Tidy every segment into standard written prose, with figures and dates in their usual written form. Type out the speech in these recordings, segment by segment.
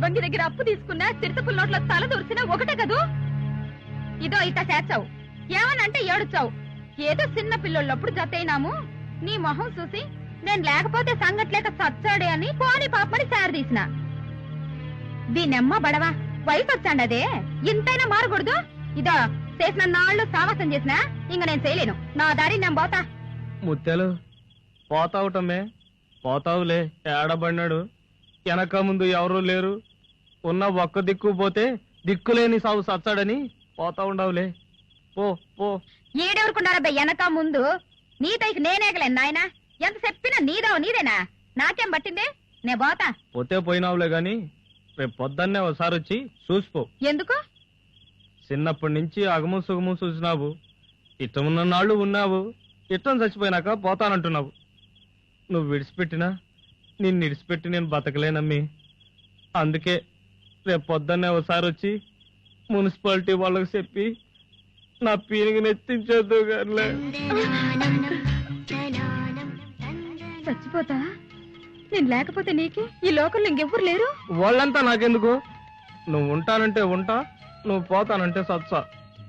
వంగి దగ్గర అప్పు తీసుకున్నా చిరుతపుల్ నోట్ల తల దూర్చినా ఒకటే కదూ. ఇదో ఇట్ట చేర్చావు, ఏమనంటే ఏడుచావు. ఏదో చిన్న పిల్లలప్పుడు జతైనాము. నీ మొహం చూసి నేను లేకపోతే సంగట్లేక చచ్చాడే అని పోని పాపని చేరదీసిన. దీనెమ్మ బడవా వయసు వచ్చాండదే, ఇంతైనా మారకూడదు. ఇదో చేసిన నాళ్ళు సావాసం చేసినా ఇంక నేను చేయలేను. నా దారి నేను పోతా. ముత్యాలు పోతావుటమే, పోతావులే. ఏడబడినాడు, వెనక ముందు ఎవరూ లేరు. ఉన్న ఒక్క దిక్కు పోతే దిక్కులేని సాగు సచ్చాడని పోతా ఉండవులే. పో పో. ఈడెవరుకున్నారా వెనక ముందు? నీ దైకి నేనేగలేను నాయన. ఎంత చెప్పినా నీదేనా? నాకేం పట్టింది? నే పోతా. పోతే పోయినావులే గాని రేపు పొద్దున్నే ఒకసారి వచ్చి చూసిపో. ఎందుకు? చిన్నప్పటి నుంచి అగము సుగము చూసినావు, ఇట్టమున్న నాళ్ళు ఉన్నావు, ఇట్టం చచ్చిపోయినాక పోతానంటున్నావు. నువ్వు విడిచిపెట్టినా నిన్ను విడిచిపెట్టి నేను బతకలేనమ్మి. అందుకే రేపు పొద్దున్నే ఒకసారి వచ్చి మున్సిపాలిటీ వాళ్ళకి చెప్పి నా పీనికి నెత్తించొద్దు గారులే. చచ్చిపోతా? నేను లేకపోతే నీకే ఈ లోకంలో ఇంకెవ్వరు లేరు. వాళ్ళంతా నాకెందుకు? నువ్వు ఉంటానంటే ఉంటా, నువ్వు పోతానంటే సచ్చా.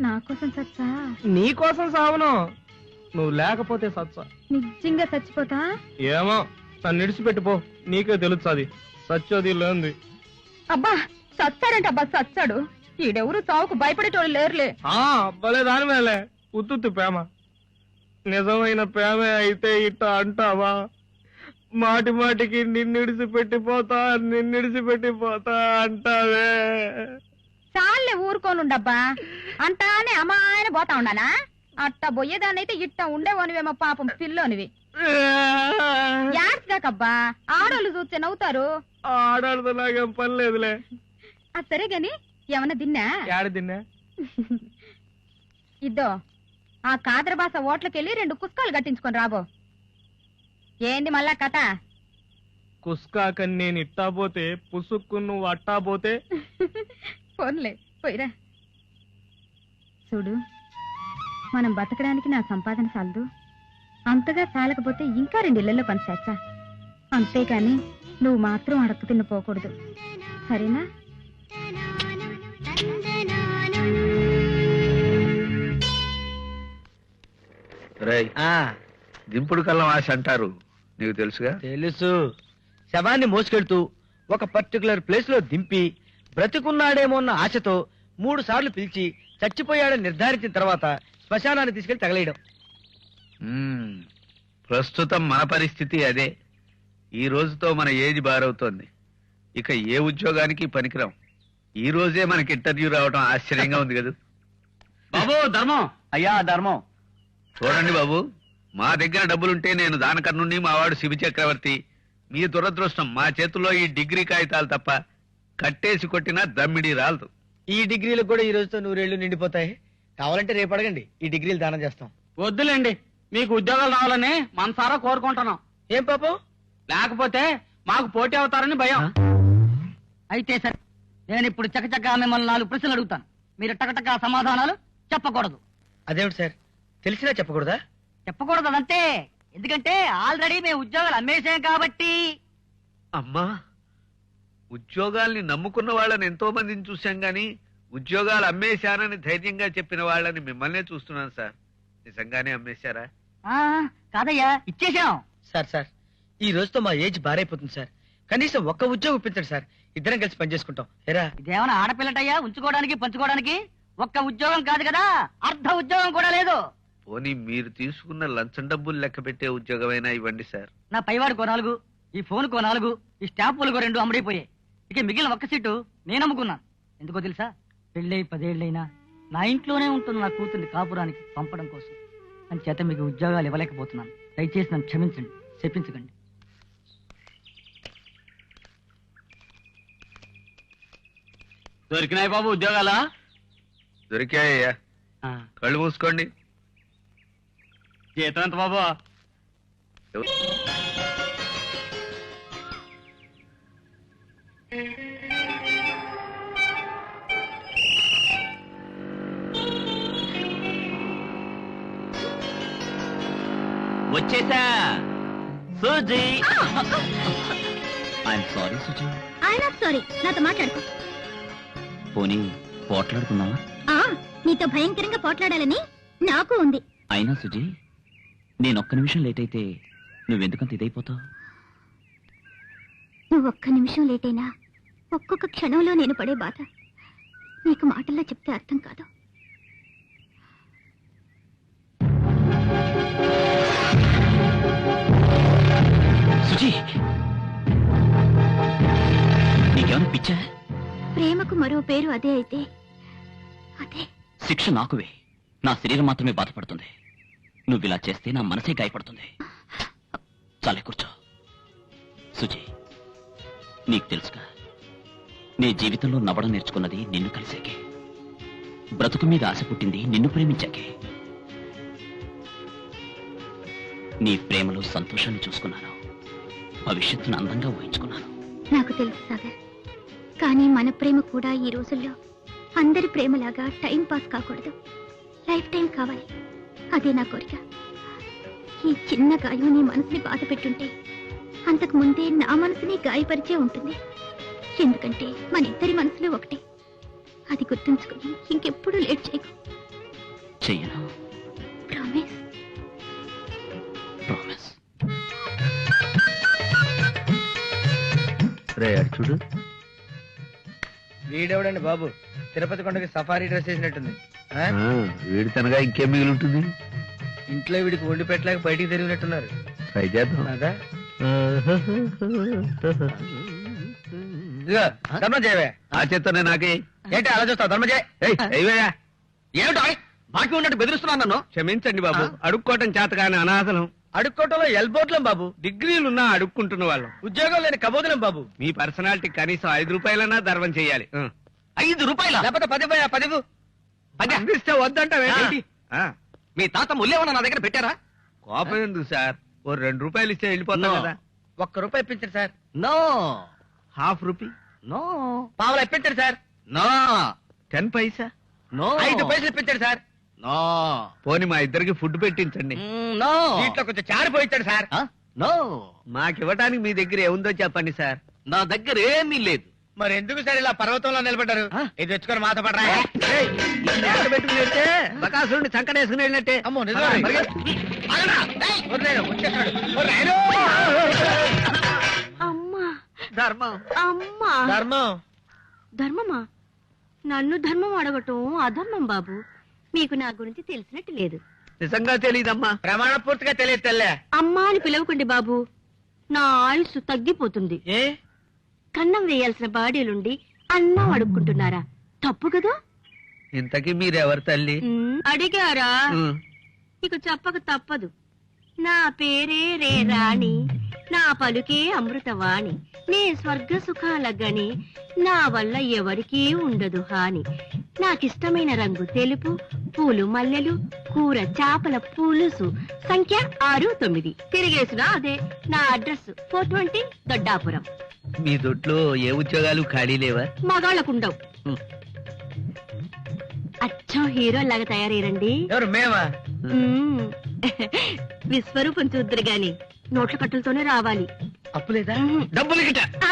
నా కోసం చచ్చా? నీ కోసం సావను, నువ్వు లేకపోతే సచ్చా. నిజంగా చచ్చిపోతా? ఏమో, నన్ను విడిచిపెట్టిపో, నీకే తెలుస్తుంది సచ్చోది లేంది. అబ్బా చచ్చాడంట. అబ్బా చచ్చాడు. ఈడెవరు చావుకు భయపడేటోళ్ళు లేరులే. భలే దాని మేలే ఉత్తుత్తి ప్రేమ. నిజమైన ప్రేమే అయితే ఇట్ట అంటావా? మాటి మాటికి నిన్నిడిచిపెట్టిపోతా అంటావే. చాలే ఊరుకోనుండబ్బా. అంటానే అమ్మాయన పోతా ఉండానా? అట్టా బొయ్యేదానైతే ఇట్ట ఉండేవనివేమో పాపం పిల్లోనివి. యాడ్స్గాకబ్బా, ఆడోళ్ళు చూస్తే నవ్వుతారు. ఆడాడితో నాకేం పని లేదులే. అది సరే గాని ఏమన్నా తిన్నా? యాడ తిన్నా? ఇద్దో ఆ కాదరబాస ఓట్లకెళ్ళి 2 కుస్కాలు కట్టించుకొని రాబో. ఏంది మళ్ళా కథ? కుస్కాకని నేను ఇట్టా పోతే పుసుక్కు నువ్వు అట్టా పోతే ఫోన్లే పోయిరా. చూడు, మనం బతకడానికి నా సంపాదన చాలదు. అంతగా చాలకపోతే ఇంకా 2 ఇళ్లలో పని చేస్తా. అంతేకాని నువ్వు మాత్రం అడక్కు తిన్నపోకూడదు, సరేనా? దింపుడు కళ్ళం ఆశ అంటారు, నీకు తెలుసుగా? తెలుసు. శవాన్ని మోసుకెళ్తూ ఒక పర్టికులర్ ప్లేస్ లో దింపి బ్రతికున్నాడేమో అన్న ఆశతో 3 సార్లు పిలిచి చచ్చిపోయాడని నిర్ధారించిన తర్వాత శ్మశానాన్ని తీసుకెళ్లి తగలేయడం. ప్రస్తుతం మన పరిస్థితి అదే. ఈ రోజుతో మన ఏజ్ బారవుతోంది. ఇక ఏ ఉద్యోగానికి పనికిరాం. ఈ రోజే మనకి ఇంటర్వ్యూ రావడం ఆశ్చర్యంగా ఉంది కదా. బాబు ధర్మం. అయ్యా ధర్మం. చూడండి బాబు, మా దగ్గర డబ్బులుంటే నేను దానకర్ణుణ్ణి, మా వాడు శివ చక్రవర్తి. మీ దురదృష్టం, మా చేతుల్లో ఈ డిగ్రీ కాగితాలు తప్ప కట్టేసి కొట్టినా దమ్మిడి రాలదు. ఈ డిగ్రీలు కూడా ఈ రోజుతో 100 ఏళ్లు నిండిపోతాయి. కావాలంటే రేపు అడగండి, ఈ డిగ్రీలు దానం చేస్తాం. వద్దులేండి, మీకు ఉద్యోగాలు రావాలని మనసారా కోరుకుంటున్నాం. ఏం పాపం? లేకపోతే మాకు పోటీ అవుతారని భయం. అయితే సరే, నేను ఇప్పుడు చకచకా మిమ్మల్ని 4 ప్రశ్నలు అడుగుతాను. మీరు టకటకా సమాధానాలు చెప్పకూడదు. అదేమిటి సార్, తెలిసినా చెప్పకూడదా? చెప్పకూడదు అదంతే. ఎందుకంటే ఆల్రెడీ మేము ఉద్యోగాలు అమ్మేసాం కాబట్టి. అమ్మా, ఉద్యోగాల్ని నమ్ముకున్న వాళ్ళని ఎంతో మందిని చూశాం గాని ఉద్యోగాలు అమ్మేశానని ధైర్యంగా చెప్పిన వాళ్ళని మిమ్మల్నే చూస్తున్నాను సార్. నిజంగానే అమ్మేశారా? కాదయ్యా, ఇచ్చేసాం. సార్ ఈ రోజుతో మా ఏజ్ బారైపోతుంది సార్. కనీసం ఒక్క ఉద్యోగం ఇప్పించండి సార్, ఇద్దరం కలిసి పనిచేసుకుంటాం. ఎరా, ఇదేమన్నా ఆడపిల్లటయ్యా ఉంచుకోవడానికి పంచుకోవడానికి? ఒక్క ఉద్యోగం కాదు కదా, అర్ధ ఉద్యోగం కూడా లేదు. పోనీ మీరు తీసుకున్న లంచం డబ్బులు లెక్క పెట్టే ఉద్యోగమైనా ఇవ్వండి సార్. నా పైవాడు 4, ఈ ఫోన్ 4, ఈ స్టాంపులు 2 అమ్ముడైపోయాయి. ఇక మిగిలిన ఒక్క సీటు నేను అమ్ముకున్నాను. ఎందుకో తెలుసా? పెళ్ళై 10 ఏళ్ళైనా నా ఇంట్లోనే ఉంటుంది నా కూతుర్ని కాపురానికి పంపడం కోసం. అంచేత మీకు ఉద్యోగాలు ఇవ్వలేకపోతున్నాను. దయచేసి నన్ను క్షమించండి, చెప్పించకండి. దొరికినాయి బాబు ఉద్యోగాలా? దొరికాయ్యా, కళ్ళు మూసుకోండి. జీతం ఎంత బాబు? వచ్చేసా Suji. I'm sorry Suji, I'm sorry, నాతో మాట్లాడుకో. పోనీ పోట్లాడుకుందామా? నీతో భయంకరంగా పోట్లాడాలని నాకు ఉంది. అయినా సుజీ, నేనొక్క నిమిషం లేట్ అయితే నువ్వెందుకంత ఇదైపోతావు? నువ్వు ఒక్క నిమిషం లేట్ అయినా ఒక్కొక్క క్షణంలో నేను పడే బాధ నీకు మాటల్లో చెప్తే అర్థం కాదు. సుజీ, నీకేమైనా పిచ్చా? ప్రేమకు మరో పేరు అదే అయితే అదే. శిక్ష నాకువే, నా శరీరం మాత్రమే బాధపడుతుంది. నువ్విలా చేస్తే నా మనసే గాయపడుతుంది. చాలే కూర్చో. సుజీ, నీకు తెలుసుగా, నీ జీవితంలో నవ్వడం నేర్చుకున్నది నిన్ను కలిసాకే. బ్రతుకు మీద ఆశ పుట్టింది నిన్ను ప్రేమించాకే. నీ ప్రేమలో సంతోషాన్ని చూసుకున్నాను, భవిష్యత్తును అందంగా ఊహించుకున్నాను. నాకు తెలుసు సాగర్, కానీ మన ప్రేమ కూడా ఈ రోజుల్లో అందరి ప్రేమలాగా టైం పాస్ కాకూడదు, లైఫ్ టైం కావాలి. అదే నా కోరిక. ఈ చిన్న గాయం నీ మనసుని బాధ పెట్టుంటే అంతకు ముందే నా మనసుని గాయపరిచే ఉంటుంది. ఎందుకంటే మన ఇద్దరి మనసులు ఒకటే. అది గుర్తుంచుకుని ఇంకెప్పుడు లేట్ చేయకు. చెయ్యను. ప్రామిస్. ప్రామిస్. రే చూడు, వీడెవడండి బాబు, తిరుపతి కొండకి సఫారీ డ్రెస్ వేసినట్టుంది. ఆ? వీడి తనగా ఇంకేం మిగిలి ఉంటుంది? ఇంట్లో వీడికి వండి పెట్టలేక బయటికి తిరిగినట్టున్నారు. ట్రై చేద్దాం. అదా? ఇదిగో, ధర్మం చేయవే. ఆ చేత్తోనే నాకే. ఏంటి అలా చూస్తావు? ధర్మం చేయ. అయ్యా, ఏమిటో బాకీ ఉన్నట్టు బెదిరిస్తున్నాను నన్ను. క్షమించండి బాబు, అడుక్కోవటం చేత కానీ అనాథలం. అడుక్కోవటంలో ఎల్బోట్లం బాబు, డిగ్రీలున్నా అడుక్కుంటున్న వాళ్ళం. ఉద్యోగం లేని కబోదులం బాబు. మీ పర్సనాలిటీ కనీసం 5 రూపాయలన్నా ధర్మం చేయాలి. 5 రూపాయల లేకపోతే 10 అందిస్తే వద్దంట. మీ తాత ముల్లేమన్నా నా దగ్గర పెట్టారా? కోపం ఎందుకు సార్, ఓ 2 రూపాయలు ఇస్తే వెళ్ళిపోతాం కదా. ₹1 ఇప్పించండి సార్. నో. ½ రూపీ. నో. పావులా ఇప్పించండి సార్. నో. 10 పైసా. నో. 5 పైసలు ఇప్పించండి సార్. నో. పోనీ మా ఇద్దరికి ఫుడ్ పెట్టించండి. నో. దీంట్లో కొంచెం చారు పోయించండి సార్. నో. మాకివ్వటానికి మీ దగ్గర ఏముందో చెప్పండి సార్. నా దగ్గర ఏమీ లేదు. మరి ఎందుకు సార్ ఇలా పర్వతంలో నిలబడ్డారు? ఇది తెచ్చుకొని మాతో పడరా. పెట్టుకుని వెళ్తే బకాసురుడిని చంకనేసుకుని వెళ్ళినట్టే. అమ్మో నిజమే. అమ్మా, ధర్మం. అమ్మా. ధర్మం. ధర్మమా? నన్ను ధర్మం అడగటం అధర్మం బాబు. మీకు నా గురించి తెలిసినట్టు లేదు. నిజంగా తెలీదమ్మా. ప్రమాణ పూర్తిగా తెలియదు తెల్లే. అమ్మా అని పిలవకండి బాబు, నా ఆయుస్సు తగ్గిపోతుంది. ఏ కన్నం వేయాల్సిన బాడీలుండి అన్నం అడుక్కుంటున్నారా? తప్పు కదా. ఇంతకీ మీరెవరు తల్లి? అడిగారా? ఇక చెప్పక తప్పదు. నా పేరే రే రాణి, నా పలుకే అమృతవాణి, నే స్వర్గ సుఖాల గని, నా వల్ల ఎవరికీ ఉండదు హాని. నాకిష్టమైన రంగు తెలుపు, పూలు మల్లెలు, కూర చేపల పులుసు, సంఖ్య 69. తిరిగేసిన అదే నా అడ్రస్ 420 దొడ్డాపురం. మీ దొడ్లో ఏ ఉద్యోగాలు ఖాళీ లేవా? మగాళ్ళకుండవు. అచ్చం హీరో లాగా తయారయ్యండి. ఎవరు మేమా? విశ్వరూపం చూద్దరు గాని నోట్ల కట్టులతోనే రావాలి. అప్పు లేదా? డబ్బులు గిట్ట. ఆ